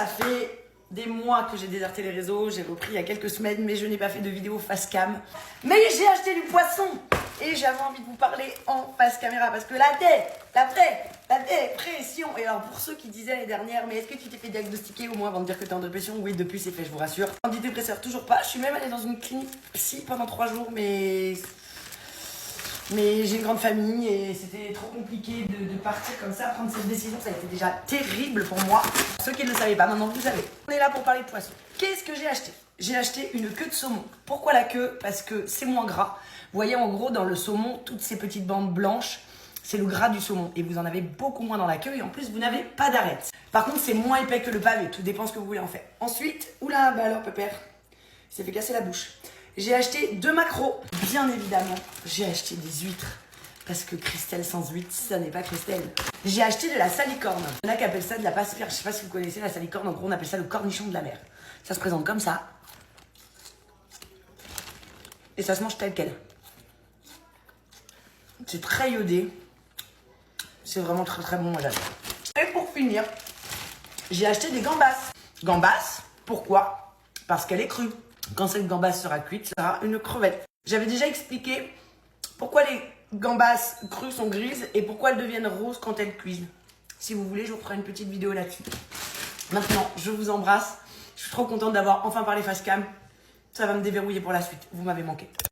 fait des mois que j'ai déserté les réseaux, j'ai repris il y a quelques semaines, mais je n'ai pas fait de vidéo face cam. Mais j'ai acheté du poisson et j'avais envie de vous parler en face caméra parce que la dépression. Et alors pour ceux qui disaient l'année dernière, mais est-ce que tu t'es fait diagnostiquer au moins avant de dire que tu es en dépression? Oui, depuis c'est fait, je vous rassure. Antidépresseur, toujours pas. Je suis même allée dans une clinique psy pendant 3 jours, mais j'ai une grande famille et c'était trop compliqué de partir comme ça, prendre cette décision, ça a été déjà terrible pour moi. Ceux qui ne le savaient pas, maintenant vous savez. On est là pour parler de poisson. Qu'est-ce que j'ai acheté? J'ai acheté une queue de saumon. Pourquoi la queue? Parce que c'est moins gras. Vous voyez en gros dans le saumon, toutes ces petites bandes blanches, c'est le gras du saumon. Et vous en avez beaucoup moins dans la queue et en plus vous n'avez pas d'arête. Par contre c'est moins épais que le pavé, tout dépend ce que vous voulez en faire. Ensuite, oula, bah alors pépère, il s'est fait casser la bouche. J'ai acheté 2 maquereaux. Bien évidemment, j'ai acheté des huîtres. Parce que Christelle sans huîtres, ça n'est pas Christelle. J'ai acheté de la salicorne. Il y en a qui appellent ça de la passe-pierre. Je sais pas si vous connaissez la salicorne. En gros, on appelle ça le cornichon de la mer. Ça se présente comme ça. Et ça se mange tel quel. C'est très iodé. C'est vraiment très très bon, moi j'adore. Et pour finir, j'ai acheté des gambas. Gambas, pourquoi? Parce qu'elle est crue. Quand cette gambasse sera cuite, ça sera une crevette. J'avais déjà expliqué pourquoi les gambas crues sont grises et pourquoi elles deviennent roses quand elles cuisent. Si vous voulez, je vous ferai une petite vidéo là-dessus. Maintenant, je vous embrasse. Je suis trop contente d'avoir enfin parlé face cam. Ça va me déverrouiller pour la suite. Vous m'avez manqué.